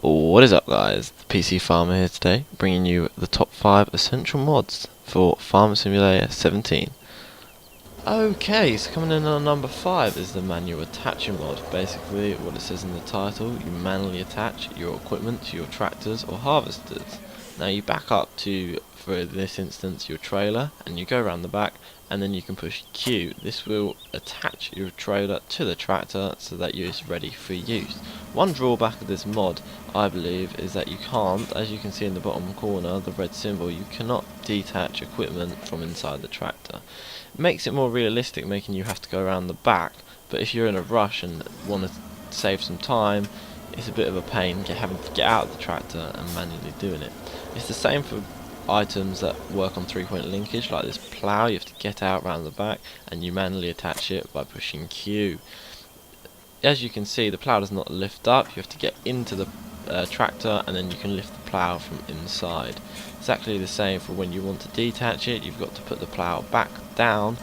What is up, guys? The PC Farmer here today, bringing you the top 5 essential mods for Farming Simulator 17. Okay, so coming in on number 5 is the manual attaching mod. Basically, what it says in the title, you manually attach your equipment to your tractors or harvesters. Now you back up to, for this instance, your trailer, and you go around the back, and then you can push Q. This will attach your trailer to the tractor so that it's ready for use. One drawback of this mod, I believe, is that you can't, as you can see in the bottom corner, the red symbol, you cannot detach equipment from inside the tractor. It makes it more realistic, making you have to go around the back, but if you're in a rush and want to save some time, it's a bit of a pain having to get out of the tractor and manually doing it. It's the same for items that work on 3-point linkage, like this plough. You have to get out round the back and you manually attach it by pushing Q. As you can see, the plough does not lift up. You have to get into the tractor and then you can lift the plough from inside. Exactly the same for when you want to detach it. You've got to put the plough back down,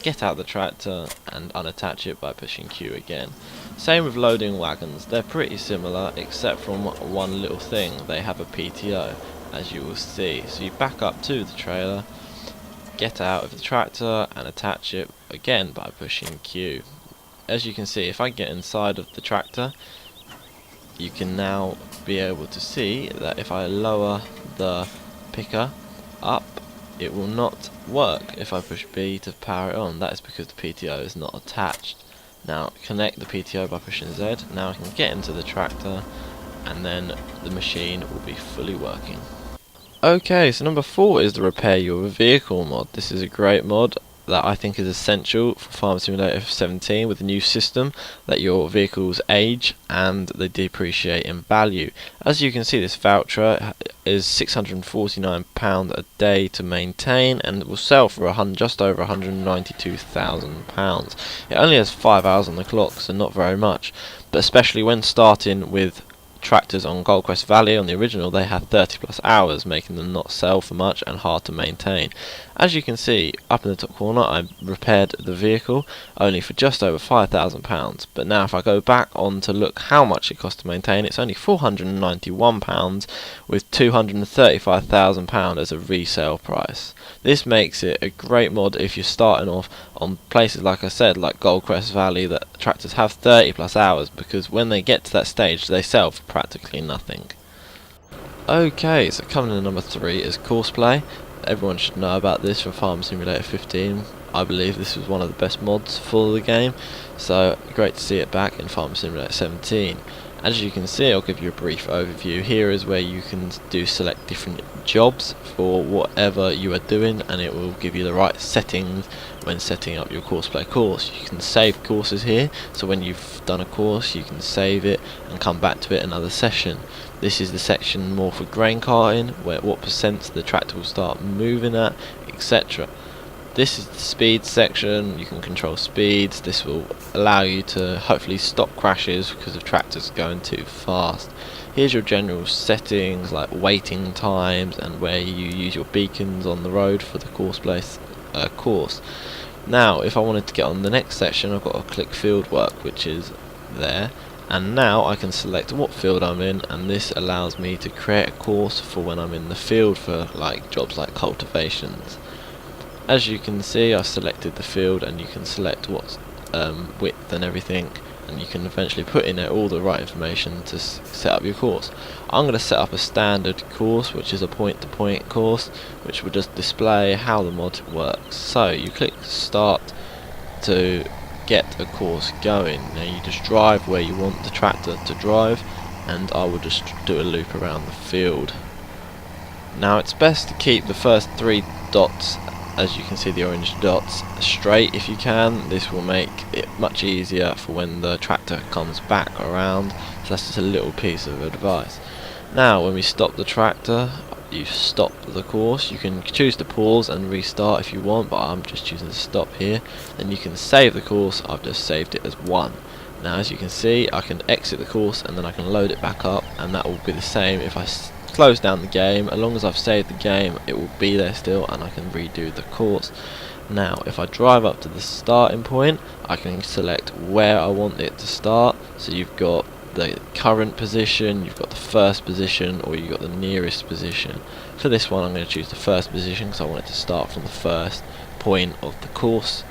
get out the tractor and unattach it by pushing Q again. Same with loading wagons. They're pretty similar except from one little thing. They have a PTO, as you will see. So you back up to the trailer, get out of the tractor and attach it again by pushing Q. As you can see, if I get inside of the tractor, you can now be able to see that if I lower the picker up, it will not work if I push B to power it on. That is because the PTO is not attached. Now connect the PTO by pushing Z. Now I can get into the tractor and then the machine will be fully working. Okay, so number 4 is the repair your vehicle mod. This is a great mod that I think is essential for Farming Simulator 17 with a new system that your vehicles age and they depreciate in value. As you can see, this voucher is £649 a day to maintain and it will sell for just over £192,000. It only has 5 hours on the clock, so not very much, but especially when starting with tractors on Gold Quest Valley on the original, they have 30+ hours, making them not sell for much and hard to maintain. As you can see up in the top corner, I repaired the vehicle only for just over £5,000, but now if I go back on to look how much it costs to maintain, it's only £491 with £235,000 as a resale price. This makes it a great mod if you're starting off on places like I said, like Gold Quest Valley, that tractors have 30+ hours, because when they get to that stage they sell for practically nothing. Okay, so coming in at number 3 is CoursePlay. Everyone should know about this from Farming Simulator 15. I believe this was one of the best mods for the game, so great to see it back in Farming Simulator 17. As you can see, I'll give you a brief overview. Here is where you can select different jobs for whatever you are doing, and it will give you the right settings when setting up your CoursePlay course. You can save courses here, so when you've done a course you can save it and come back to it another session. This is the section more for grain carting, where what percent the tractor will start moving at, etc. This is the speed section. You can control speeds. This will allow you to hopefully stop crashes because of tractors going too fast. Here's your general settings like waiting times and where you use your beacons on the road for the CoursePlay course. Now if I wanted to get on the next section, I've got to click field work, which is there, and now I can select what field I'm in, and this allows me to create a course for when I'm in the field for like jobs like cultivations. As you can see, I've selected the field, and you can select what width and everything, and you can eventually put in there all the right information to set up your course. I'm going to set up a standard course, which is a point-to-point course, which will just display how the mod works. So you click start to get a course going. Now you just drive where you want the tractor to drive, and I will just do a loop around the field. Now it's best to keep the first 3 dots, as you can see the orange dots, straight if you can. This will make it much easier for when the tractor comes back around, so that's just a little piece of advice. Now when we stop the tractor, you stop the course. You can choose to pause and restart if you want, but I'm just choosing to stop here. Then you can save the course. I've just saved it as 1. Now as you can see, I can exit the course and then I can load it back up, and that will be the same if I close down the game. As long as I've saved the game, it will be there still and I can redo the course. Now if I drive up to the starting point, I can select where I want it to start. So you've got the current position, you've got the first position, or you've got the nearest position. For this one I'm going to choose the first position because I want it to start from the first point of the course.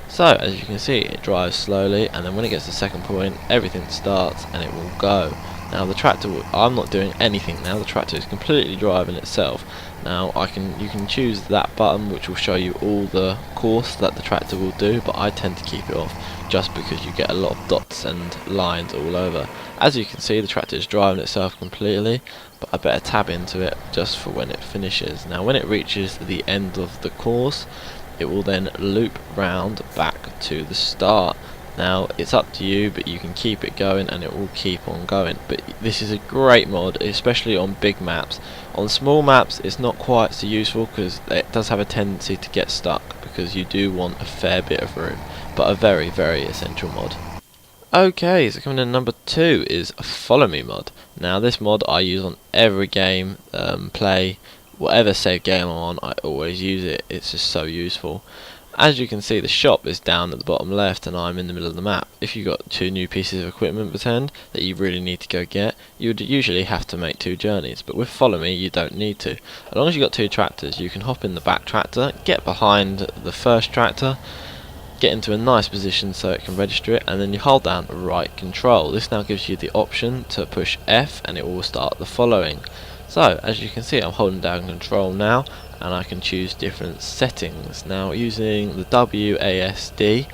So as you can see, it drives slowly, and then when it gets to the second point, everything starts and it will go. Now the tractor, I'm not doing anything now, the tractor is completely driving itself. Now you can choose that button which will show you all the course that the tractor will do, but I tend to keep it off just because you get a lot of dots and lines all over. As you can see, the tractor is driving itself completely, but I better tab into it just for when it finishes. Now when it reaches the end of the course, it will then loop round back to the start. Now it's up to you, but you can keep it going and it will keep on going. But this is a great mod, especially on big maps. On small maps it's not quite so useful because it does have a tendency to get stuck, because you do want a fair bit of room, but a very, very essential mod. Okay, so coming in number 2 is a Follow Me mod. Now this mod I use on every game, play, whatever save game I'm on, I always use it. It's just so useful. As you can see, the shop is down at the bottom left and I'm in the middle of the map. If you've got 2 new pieces of equipment, pretend, that you really need to go get, you would usually have to make 2 journeys, but with Follow Me you don't need to. As long as you've got 2 tractors, you can hop in the back tractor, get behind the first tractor, get into a nice position so it can register it, and then you hold down right control. This now gives you the option to push F and it will start the following. So as you can see, I'm holding down control now and I can choose different settings. Now using the WASD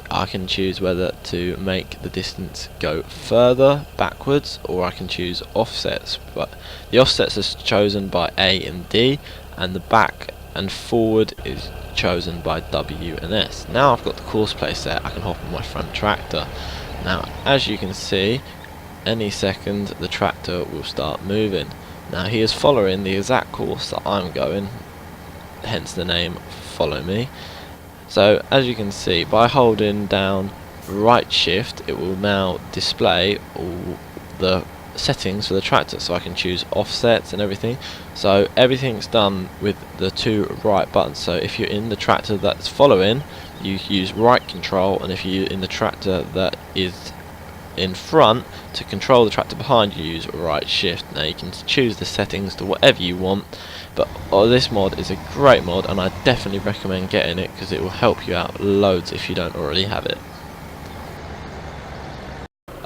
I can choose whether to make the distance go further, backwards, or I can choose offsets. But the offsets are chosen by A and D, and the back and forward is chosen by W and S. Now I've got the CoursePlay set, I can hop on my front tractor. Now as you can see, any second the tractor will start moving. Now he is following the exact course that I'm going, hence the name Follow Me. So as you can see, by holding down right shift it will now display all the settings for the tractor, so I can choose offsets and everything. So everything's done with the 2 right buttons. So if you're in the tractor that's following, you use right control, and if you're in the tractor that is in front, to control the tractor behind, you use right shift. Now you can choose the settings to whatever you want, but this mod is a great mod and I definitely recommend getting it because it will help you out loads if you don't already have it.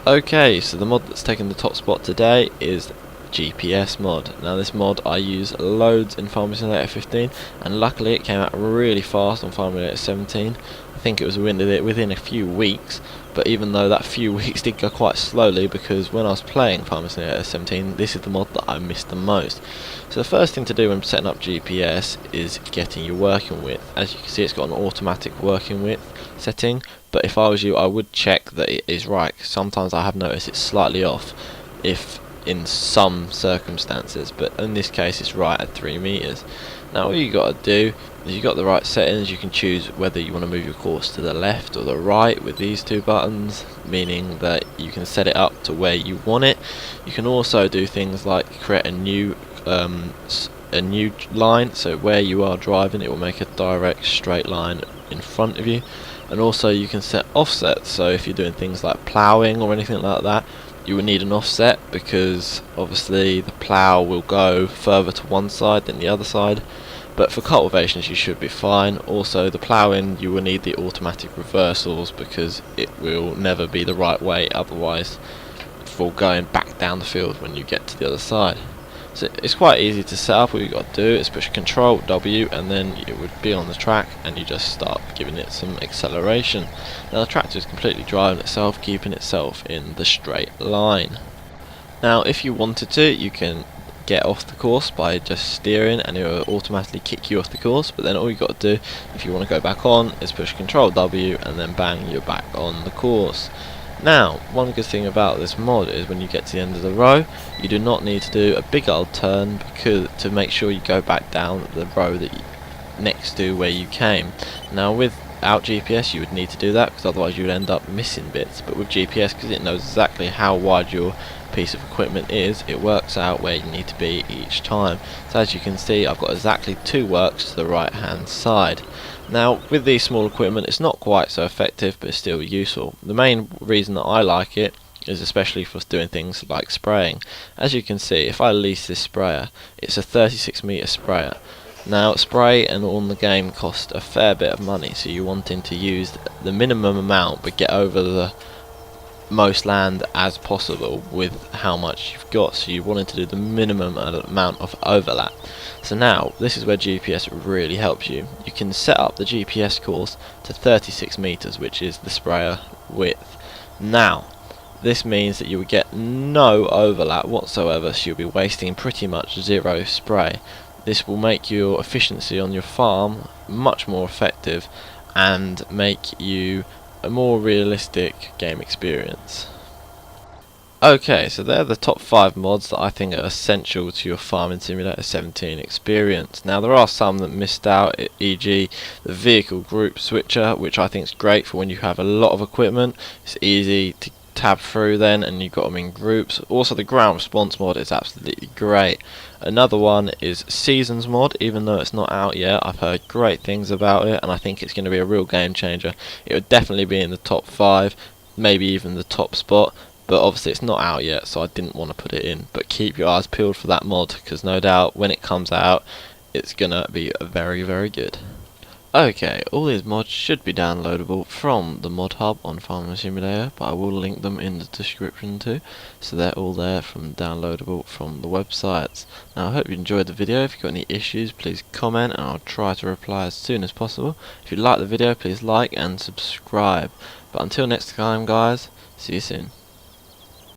Okay, so the mod that's taken the top spot today is GPS mod. Now this mod I use loads in Farming Simulator 15, and luckily it came out really fast on Farming Simulator 17. I think it was within a few weeks, but even though that few weeks did go quite slowly, because when I was playing Farming Simulator 17, this is the mod that I missed the most. So the first thing to do when setting up GPS is getting your working width. As you can see, it's got an automatic working width setting, but if I was you I would check that it is right. Sometimes I have noticed it's slightly off if in some circumstances, but in this case it's right at 3 meters. Now all you got to do is you got the right settings. You can choose whether you want to move your course to the left or the right with these 2 buttons, meaning that you can set it up to where you want it. You can also do things like create a new line, so where you are driving it will make a direct straight line in front of you. And also you can set offsets, so if you're doing things like ploughing or anything like that, you will need an offset, because obviously the plough will go further to one side than the other side. But for cultivations you should be fine. Also the ploughing, you will need the automatic reversals because it will never be the right way otherwise for going back down the field when you get to the other side. So it's quite easy to set up. All you got to do is push Control W and then it would be on the track and you just start giving it some acceleration. Now the tractor is completely driving itself, keeping itself in the straight line. Now if you wanted to, you can get off the course by just steering and it will automatically kick you off the course, but then all you got to do if you want to go back on is push Control W and then bang, you're back on the course. Now one good thing about this mod is when you get to the end of the row you do not need to do a big old turn to make sure you go back down the row that next to where you came. Now without GPS you would need to do that because otherwise you would end up missing bits, but with GPS, because it knows exactly how wide your piece of equipment is, it works out where you need to be each time. So as you can see, I've got exactly 2 works to the right hand side. Now with these small equipment it's not quite so effective, but it's still useful. The main reason that I like it is especially for doing things like spraying. As you can see, if I lease this sprayer, it's a 36-meter sprayer. Now, spray and all in the game cost a fair bit of money, so you're wanting to use the minimum amount but get over the most land as possible with how much you've got, so you wanted to do the minimum amount of overlap. So now this is where GPS really helps you. You can set up the GPS course to 36 meters, which is the sprayer width. Now this means that you will get no overlap whatsoever, so you'll be wasting pretty much zero spray. This will make your efficiency on your farm much more effective and make you a more realistic game experience. Okay, so they're the top 5 mods that I think are essential to your Farming Simulator 17 experience. Now there are some that missed out, e.g. the vehicle group switcher, which I think is great for when you have a lot of equipment. It's easy to tab through then and you've got them in groups. Also the ground response mod is absolutely great. Another one is Seasons mod. Even though it's not out yet, I've heard great things about it and I think it's going to be a real game changer. It would definitely be in the top 5, maybe even the top spot, but obviously it's not out yet, so I didn't want to put it in. But keep your eyes peeled for that mod, because no doubt when it comes out it's gonna be very, very good. Okay, all these mods should be downloadable from the Modhub on Farming Simulator, but I will link them in the description too, so they're all there downloadable from the websites. Now I hope you enjoyed the video. If you've got any issues, please comment and I'll try to reply as soon as possible. If you like the video, please like and subscribe. But until next time guys, see you soon.